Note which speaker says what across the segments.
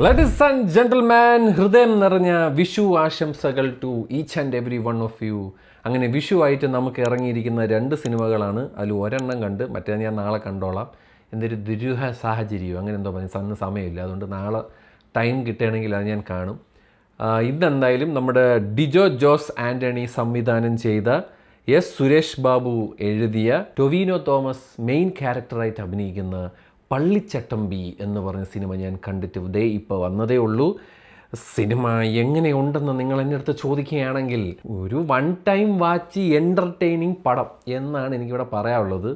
Speaker 1: Ladies and gentlemen, ഹൃദയം നിറഞ്ഞ വിഷു ആശംസകൾ to each and every one of you. അങ്ങനെ വിഷു ആയിട്ട് നമുക്ക് ഇറങ്ങിയിരിക്കുന്ന 2 സിനിമകളാണ്. അതിൽ ഒരെണ്ണം കണ്ട് മറ്റേ ഞാൻ നാളെ കണ്ടോളാം. എന്തൊരു ദുരൂഹ സാഹചര്യമോ അങ്ങനെ എന്തോ പറഞ്ഞു, അന്ന് സമയമില്ല, അതുകൊണ്ട് നാളെ ടൈം കിട്ടുകയാണെങ്കിൽ അത് ഞാൻ കാണും. ഇതെന്തായാലും നമ്മുടെ ഡിജോ ജോസ് ആൻ്റണി സംവിധാനം ചെയ്ത എസ് സുരേഷ് ബാബു എഴുതിയ ടൊവിനോ തോമസ് മെയിൻ ക്യാരക്ടറായിട്ട് അഭിനയിക്കുന്ന പള്ളിച്ചട്ടമ്പി എന്ന് പറഞ്ഞ സിനിമ ഞാൻ കണ്ടിട്ട് ഇപ്പോൾ വന്നതേ ഉള്ളൂ. സിനിമ എങ്ങനെയുണ്ടെന്ന് നിങ്ങൾ എൻ്റെ അടുത്ത് ചോദിക്കുകയാണെങ്കിൽ ഒരു വൺ ടൈം വാച്ച് എൻ്റർടൈനിങ് പടം എന്നാണ് എനിക്കിവിടെ പറയാനുള്ളത്.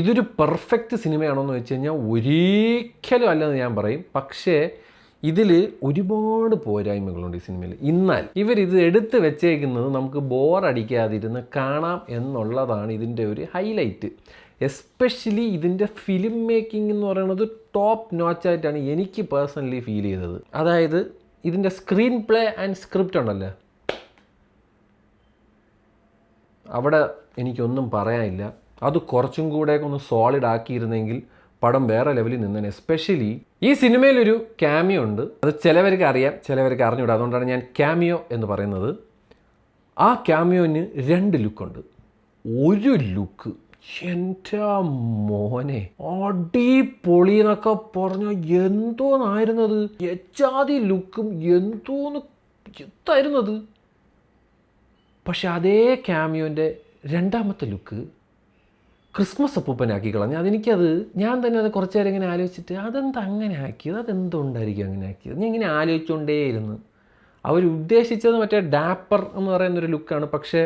Speaker 1: ഇതൊരു പെർഫെക്റ്റ് സിനിമയാണോ എന്ന് വെച്ച് കഴിഞ്ഞാൽ ഒരിക്കലും അല്ലെന്ന് ഞാൻ പറയും. പക്ഷേ ഇതിൽ ഒരുപാട് പോരായ്മകളുണ്ട് ഈ സിനിമയിൽ. എന്നാൽ ഇവരിത് എടുത്ത് വെച്ചേക്കുന്നത് നമുക്ക് ബോറടിക്കാതിരുന്ന് കാണാം എന്നുള്ളതാണ് ഇതിൻ്റെ ഒരു ഹൈലൈറ്റ്. എസ്പെഷ്യലി ഇതിൻ്റെ ഫിലിം മേക്കിംഗ് എന്ന് പറയുന്നത് ടോപ്പ് നോച്ചായിട്ടാണ് എനിക്ക് പേഴ്സണലി ഫീൽ ചെയ്തത്. അതായത് ഇതിൻ്റെ സ്ക്രീൻ പ്ലേ ആൻഡ് സ്ക്രിപ്റ്റ് ഉണ്ടല്ലോ, അവിടെ എനിക്കൊന്നും പറയാനില്ല. അത് കുറച്ചും കൂടെയൊക്കെ ഒന്ന് സോളിഡ് ആക്കിയിരുന്നെങ്കിൽ പടം വേറെ ലെവലിൽ നിന്നേനെ. എസ്പെഷ്യലി ഈ സിനിമയിലൊരു ക്യാമിയോ ഉണ്ട്. അത് ചിലവർക്ക് അറിയാം, ചിലവർക്ക് അറിഞ്ഞൂടാ. അതുകൊണ്ടാണ് ഞാൻ ക്യാമിയോ എന്ന് പറയുന്നത്. ആ ക്യാമിയോന് 2 ലുക്കുണ്ട്. ഒരു ലുക്ക് എൻ്റെ മോനെ അടിപൊളി എന്നൊക്കെ പറഞ്ഞാൽ എന്തോന്നായിരുന്നത്, എച്ചാതി ലുക്കും എന്തോന്ന് എത്തായിരുന്നത്. പക്ഷെ അതേ ക്യാമിയോൻ്റെ 2ാമത്തെ ലുക്ക് ക്രിസ്മസ് അപ്പൂപ്പനാക്കി കളഞ്ഞു. അതെനിക്കത് ഞാൻ തന്നെ അത് കുറച്ച് നേരം ഇങ്ങനെ ആലോചിച്ചിട്ട് അതെന്താ അങ്ങനെ ആക്കിയത്, അതെന്തുകൊണ്ടായിരിക്കും അങ്ങനെ ആക്കിയത്, ഞാൻ ഇങ്ങനെ ആലോചിച്ചുകൊണ്ടേയിരുന്നു. അവരുദ്ദേശിച്ചത് മറ്റേ ഡാപ്പർ എന്ന് പറയുന്നൊരു ലുക്കാണ്, പക്ഷേ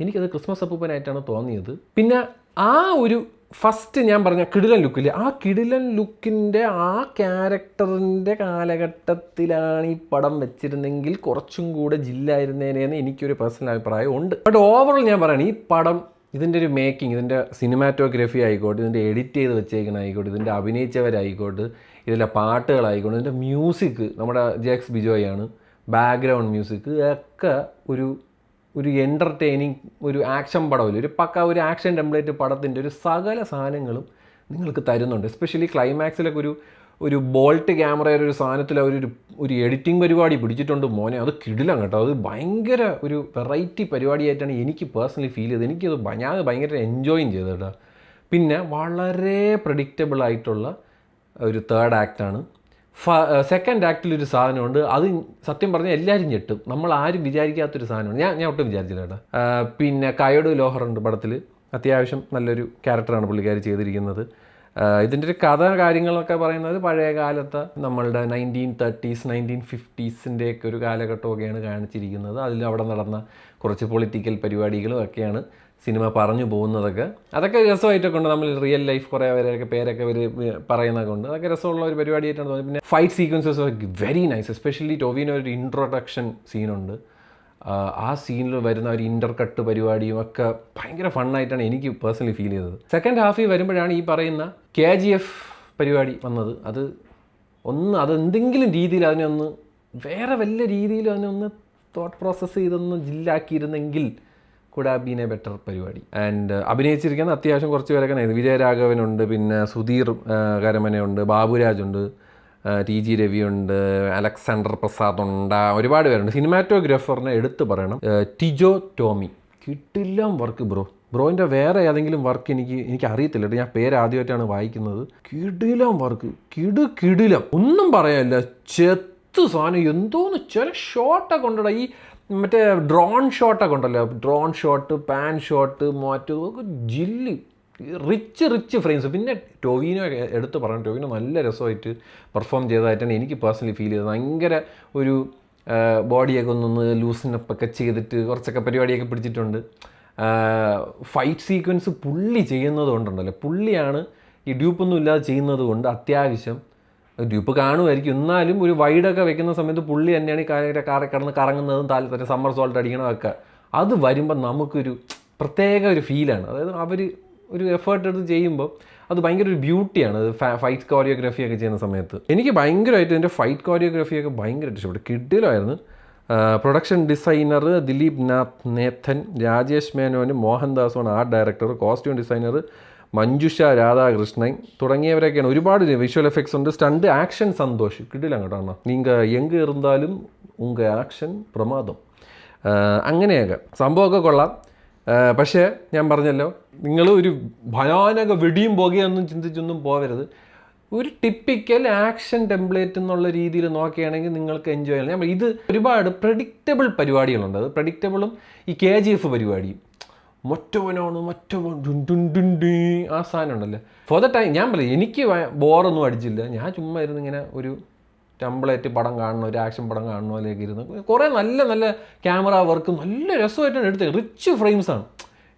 Speaker 1: എനിക്കത് ക്രിസ്മസ് അപ്പൂപ്പനായിട്ടാണ് തോന്നിയത്. പിന്നെ ആ ഒരു ഫസ്റ്റ് ഞാൻ പറഞ്ഞ കിടിലൻ ലുക്കില്ലേ, ആ കിടിലൻ ലുക്കിൻ്റെ ആ ക്യാരക്ടറിൻ്റെ കാലഘട്ടത്തിലാണ് ഈ പടം വെച്ചിരുന്നെങ്കിൽ കുറച്ചും കൂടെ ജില്ലായിരുന്നേനെന്ന് എനിക്കൊരു പേഴ്സണൽ അഭിപ്രായം ഉണ്ട്. ബട്ട് ഓവറോൾ ഞാൻ പറയണം, ഈ പടം ഇതിൻ്റെ ഒരു മേക്കിംഗ്, ഇതിൻ്റെ സിനിമാറ്റോഗ്രഫി ആയിക്കോട്ടെ, ഇതിൻ്റെ എഡിറ്റ് ചെയ്ത് വെച്ചേക്കുന്ന ആയിക്കോട്ടെ, ഇതിൻ്റെ അഭിനയിച്ചവരായിക്കോട്ടെ, ഇതിലെ പാട്ടുകളായിക്കോട്ടെ, ഇതിൻ്റെ മ്യൂസിക് നമ്മുടെ ജെക്സ് ബിജോയാണ്, ബാക്ക്ഗ്രൗണ്ട് മ്യൂസിക് ഒക്കെ ഒരു എൻ്റർടൈനിങ് ഒരു ആക്ഷൻ പടമില്ല, ഒരു പക്ക ഒരു ആക്ഷൻ ടെംപ്ലേറ്റ് പടത്തിൻ്റെ ഒരു സകല സാധനങ്ങളും നിങ്ങൾക്ക് തരുന്നുണ്ട്. എസ്പെഷ്യലി ക്ലൈമാക്സിലൊക്കെ ഒരു ബോൾട്ട് ക്യാമറയുടെ ഒരു സാധനത്തിൽ ഒരു എഡിറ്റിംഗ് പരിപാടി പിടിച്ചിട്ടുണ്ട് മോനെ. അത് കിടിലം കേട്ടോ. അത് ഭയങ്കര ഒരു വെറൈറ്റി പരിപാടിയായിട്ടാണ് എനിക്ക് പേഴ്സണലി ഫീൽ ചെയ്തത്. ഞാൻ ഭയങ്കര എൻജോയും ചെയ്തു കേട്ടോ. പിന്നെ വളരെ പ്രഡിക്റ്റബിൾ ആയിട്ടുള്ള ഒരു 3rd ആക്റ്റാണ്. സെക്കൻഡ് ആക്റ്റിലൊരു സാധനമുണ്ട്, അത് സത്യം പറഞ്ഞാൽ എല്ലാവരും ഞെട്ടും. നമ്മൾ ആരും വിചാരിക്കാത്തൊരു സാധനമാണ്. ഞാൻ ഒട്ടും വിചാരിച്ചില്ല കേട്ടോ. പിന്നെ കയോഡ് ലോഹറുണ്ട് പടത്തിൽ. അത്യാവശ്യം നല്ലൊരു ക്യാരക്ടറാണ് പുള്ളിക്കാരി ചെയ്തിരിക്കുന്നത്. ഇതിൻ്റെ ഒരു കഥ കാര്യങ്ങളൊക്കെ പറയുന്നത് പഴയ കാലത്തെ നമ്മളുടെ 1930s 1950s ഒക്കെ ഒരു കാലഘട്ടമൊക്കെയാണ് കാണിച്ചിരിക്കുന്നത്. അതിൽ അവിടെ നടന്ന കുറച്ച് പൊളിറ്റിക്കൽ പരിപാടികളും ഒക്കെയാണ് സിനിമ പറഞ്ഞു പോകുന്നതൊക്കെ. അതൊക്കെ രസമായിട്ടൊക്കെ ഉണ്ട്. നമ്മൾ റിയൽ ലൈഫ് കുറേ പേരൊക്കെ അവർ പറയുന്നതൊക്കെ ഉണ്ട്. അതൊക്കെ രസമുള്ള ഒരു പരിപാടിയായിട്ടാണ് തോന്നുന്നത്. പിന്നെ fight sequences very nice. Especially Tovino ഒരു ഇൻട്രൊഡക്ഷൻ സീനുണ്ട്. ആ സീനിൽ വരുന്ന ഒരു ഇൻ്റർകട്ട് പരിപാടിയും ഒക്കെ ഭയങ്കര ഫണ്ണായിട്ടാണ് എനിക്ക് പേഴ്സണലി ഫീൽ ചെയ്തത്. സെക്കൻഡ് ഹാഫിൽ വരുമ്പോഴാണ് ഈ പറയുന്ന KGF പരിപാടി വന്നത്. അതെന്തെങ്കിലും രീതിയിൽ അതിനൊന്ന് വേറെ വല്ല രീതിയിൽ അതിനൊന്ന് തോട്ട് പ്രോസസ്സ് ചെയ്തൊന്ന് ജില്ലാക്കിയിരുന്നെങ്കിൽ കൂടെ ബീനെ ബെറ്റർ പരിപാടി. ആൻഡ് അഭിനയിച്ചിരിക്കുന്ന അത്യാവശ്യം കുറച്ച് പേരൊക്കെ വിജയരാഘവനുണ്ട്, പിന്നെ സുധീർ കരമനയുണ്ട്, ബാബുരാജുണ്ട്, TG രവിയുണ്ട്, അലക്സാണ്ടർ പ്രസാദ് ഉണ്ട്, ഒരുപാട് പേരുണ്ട്. സിനിമാറ്റോഗ്രാഫറിനെ എടുത്ത് പറയണം, ടിജോ ടോമി. കിടിലം വർക്ക് ബ്രോയിൻ്റെ വേറെ ഏതെങ്കിലും വർക്ക് എനിക്ക് അറിയത്തില്ല കേട്ടോ. ഞാൻ പേര് ആദ്യമായിട്ടാണ് വായിക്കുന്നത്. കിടിലം വർക്ക്, കിടിലം, ഒന്നും പറയാനില്ല. ചെത്ത് സാധനം. എന്തോന്ന് ചില ഷോട്ടൊക്കെ ഉണ്ടോ, ഈ മറ്റേ ഡ്രോൺ ഷോട്ടൊക്കെ ഉണ്ടല്ലോ, ഡ്രോൺ ഷോട്ട്, പാൻ ഷോട്ട്, മറ്റൊക്കെ ജില്ല് റിച്ച് ഫ്രെയിംസ്. പിന്നെ ടൊവിനോ എടുത്ത് പറയണം, ടൊവിനോ നല്ല രസമായിട്ട് പെർഫോം ചെയ്തതായിട്ടാണ് എനിക്ക് പേഴ്സണലി ഫീൽ ചെയ്തത്. ഭയങ്കര ഒരു ബോഡിയൊക്കെ ഒന്ന് ലൂസിനപ്പൊക്കെ ചെയ്തിട്ട് കുറച്ചൊക്കെ പരിപാടിയൊക്കെ പിടിച്ചിട്ടുണ്ട്. ഫൈറ്റ് സീക്വൻസ് പുള്ളി ചെയ്യുന്നത് കൊണ്ടുണ്ടല്ലോ, പുള്ളിയാണ് ഈ ഡ്യൂപ്പൊന്നും ഇല്ലാതെ ചെയ്യുന്നത് കൊണ്ട് അത്യാവശ്യം ഡ്യൂപ്പ് കാണുമായിരിക്കും. എന്നാലും ഒരു വൈഡൊക്കെ വെക്കുന്ന സമയത്ത് പുള്ളി തന്നെയാണ് ഈ കാറെ കിടന്ന് കറങ്ങുന്നതും താല്പര്യം സമ്മർ സോൾട്ട് അടിക്കണമൊക്കെ. അത് വരുമ്പോൾ നമുക്കൊരു പ്രത്യേക ഒരു ഫീലാണ്. അതായത് അവർ ഒരു എഫേർട്ട് എടുത്ത് ചെയ്യുമ്പോൾ അത് ഭയങ്കര ഒരു ബ്യൂട്ടിയാണ്. അത് ഫൈറ്റ് കോറിയോഗ്രാഫിയൊക്കെ ചെയ്യുന്ന സമയത്ത് എനിക്ക് ഭയങ്കരമായിട്ട് ഇതിൻ്റെ ഫൈറ്റ് കോറിയോഗ്രാഫിയൊക്കെ ഭയങ്കരമായിട്ട് ഇഷ്ടപ്പെട്ടു. കിടിലമായിരുന്നു. പ്രൊഡക്ഷൻ ഡിസൈനർ ദിലീപ് നാഥ് നേഥൻ, രാജേഷ് മേനോന്, മോഹൻദാസുമാണ് art director. Costume designer Manjusha Radhakrishnan തുടങ്ങിയവരൊക്കെയാണ്. ഒരുപാട് വിഷ്വൽ എഫക്ട്സ് ഉണ്ട്. സ്റ്റണ്ട് ആക്ഷൻ സന്തോഷ് കിട്ടില്ല കേട്ടോ അണ്ണാ. നിങ്ങൾ എങ്ക് ഇരുന്നാലും ഉങ്ക ആക്ഷൻ പ്രമാദം. അങ്ങനെയൊക്കെ സംഭവമൊക്കെ കൊള്ളാം. പക്ഷേ ഞാൻ പറഞ്ഞല്ലോ, നിങ്ങൾ ഒരു ഭയാനക വെടിയും പുകയൊന്നും ചിന്തിച്ചൊന്നും പോകരുത്. ഒരു ടിപ്പിക്കൽ ആക്ഷൻ ടെംപ്ലേറ്റ് എന്നുള്ള രീതിയിൽ നോക്കുകയാണെങ്കിൽ നിങ്ങൾക്ക് എൻജോയ് ചെയ്യണം. നമ്മൾ ഇത് ഒരുപാട് പ്രഡിക്റ്റബിൾ പരിപാടികളുണ്ട്. അത് പ്രഡിക്റ്റബിളും ഈ KGF പരിപാടിയും മറ്റവനാണ് ആ സാധനം ഉണ്ടല്ലോ. ഫോർ ദ ടൈം ഞാൻ പറയും, എനിക്ക് ബോറൊന്നും അടിച്ചില്ല. ഞാൻ ചുമ്മാ ഇരുന്ന് ഇങ്ങനെ ഒരു ടെംപ്ലേറ്റ് പടം കാണണം, ഒരു ആക്ഷൻ പടം കാണണ പോലെയൊക്കെ ഇരുന്ന് കുറേ നല്ല നല്ല ക്യാമറ വർക്ക് നല്ല രസമായിട്ടാണ് എടുത്തത്. റിച്ച് ഫ്രെയിംസാണ്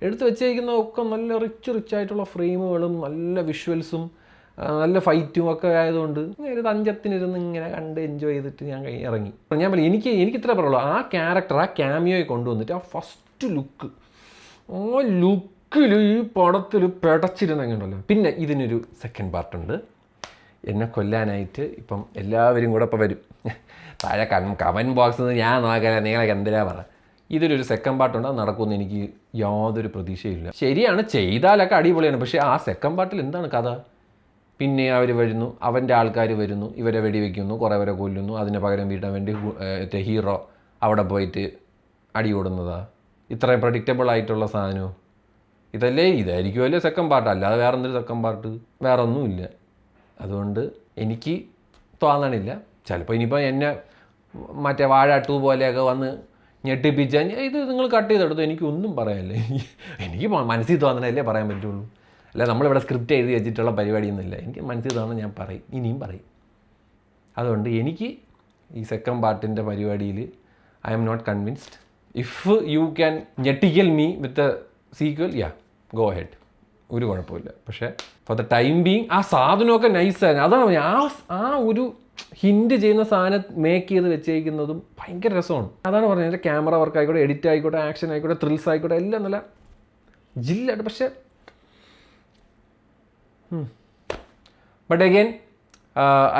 Speaker 1: എടുത്ത് വെച്ചേക്കുന്നതൊക്കെ. നല്ല റിച്ച് ആയിട്ടുള്ള ഫ്രെയിമുകളും നല്ല വിഷ്വൽസും നല്ല ഫൈറ്റും ഒക്കെ ആയതുകൊണ്ട് ഒരു തഞ്ചത്തിനിരുന്ന് ഇങ്ങനെ കണ്ട് എൻജോയ് ചെയ്തിട്ട് ഞാൻ ഇറങ്ങി. ഞാൻ പറയും, എനിക്ക് ഇത്ര പറയുള്ളൂ, ആ ക്യാരക്ടർ ആ ക്യാമിയോയെ കൊണ്ടുവന്നിട്ട് ആ ഫസ്റ്റ് ലുക്ക്, ആ ലുക്കിൽ ഈ പടത്തിൽ പിടച്ചിരുന്നെങ്കിലുണ്ടല്ലോ. പിന്നെ ഇതിനൊരു സെക്കൻഡ് പാർട്ടുണ്ട്. എന്നെ കൊല്ലാനായിട്ട് ഇപ്പം എല്ലാവരും കൂടെ ഇപ്പോൾ വരും. താഴെ കമൻറ്റ് ബോക്സിൽ നിന്ന് ഞാൻ നോക്കാൻ നിങ്ങളൊക്കെ എന്തിനാ പറ. ഇതിലൊരു സെക്കൻഡ് പാർട്ടുണ്ട്. അത് നടക്കുമെന്ന് എനിക്ക് യാതൊരു പ്രതീക്ഷയില്ല. ശരിയാണ്, ചെയ്താലൊക്കെ അടിപൊളിയാണ്. പക്ഷേ ആ സെക്കൻഡ് പാർട്ടിൽ എന്താണ് കഥ? പിന്നെ അവർ വരുന്നു, അവൻ്റെ ആൾക്കാർ വരുന്നു, ഇവരെ വെടിവെക്കുന്നു, കുറേ പേരെ കൊല്ലുന്നു. അതിന് പകരം വീട്ടാൻ വേണ്ടി ഹീറോ അവിടെ പോയിട്ട് അടി കൊടുന്നതാ. ഇത്രയും പ്രഡിക്റ്റബിൾ ആയിട്ടുള്ള സാധനവും ഇതായിരിക്കുമല്ലേ സെക്കൻഡ് പാർട്ട്. അല്ലാതെ വേറെ എന്തൊരു സെക്കൻഡ് പാർട്ട്? വേറെ ഒന്നുമില്ല. അതുകൊണ്ട് എനിക്ക് തോന്നണില്ല. ചിലപ്പോൾ ഇനിയിപ്പോൾ എന്നെ മറ്റേ വാഴ 2 പോലെയൊക്കെ വന്ന് ഞെട്ടിപ്പിച്ചാൽ ഇത് നിങ്ങൾ കട്ട് ചെയ്തെടുത്തു, എനിക്കൊന്നും പറയാനില്ല. എനിക്ക് മനസ്സിൽ തോന്നണല്ലേ പറയാൻ പറ്റുള്ളൂ. അല്ല, നമ്മളിവിടെ സ്ക്രിപ്റ്റ് എഴുതി വെച്ചിട്ടുള്ള പരിപാടിയൊന്നുമില്ല. എനിക്ക് മനസ്സിൽ തോന്നുന്നത് ഞാൻ പറയും, ഇനിയും പറയും. അതുകൊണ്ട് എനിക്ക് ഈ സെക്കൻഡ് പാർട്ടിൻ്റെ പരിപാടിയിൽ I am not convinced. If you can ഞെട്ടിക്കൽ me with a sequel, go ahead, ഒരു കുഴപ്പമില്ല. പക്ഷേ ഫോർ ദ ടൈം ബീങ് ആ സാധനമൊക്കെ നൈസായിരുന്നു. അതാണ് ആ ഒരു ഹിൻഡ് ചെയ്യുന്ന സാധനം മേക്ക് ചെയ്ത് വെച്ചേക്കുന്നതും ഭയങ്കര രസമാണ്. അതാണ് പറഞ്ഞത്, എൻ്റെ ക്യാമറ വർക്ക് ആയിക്കോട്ടെ, എഡിറ്റ് ആയിക്കോട്ടെ, ആക്ഷൻ ആയിക്കോട്ടെ, ത്രിൽസ് ആയിക്കോട്ടെ, എല്ലാം നല്ല ജില്ലായിട്ട്. പക്ഷേ ബട്ട് അഗെയിൻ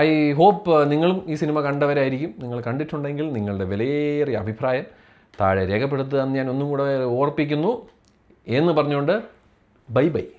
Speaker 1: ഐ ഹോപ്പ് നിങ്ങളും ഈ സിനിമ കണ്ടവരായിരിക്കും. നിങ്ങൾ കണ്ടിട്ടുണ്ടെങ്കിൽ നിങ്ങളുടെ വിലയേറിയ അഭിപ്രായം താഴെ രേഖപ്പെടുത്തുക എന്ന് ഞാൻ ഒന്നും കൂടെ ഓർപ്പിക്കുന്നു എന്ന് പറഞ്ഞുകൊണ്ട് ബൈ.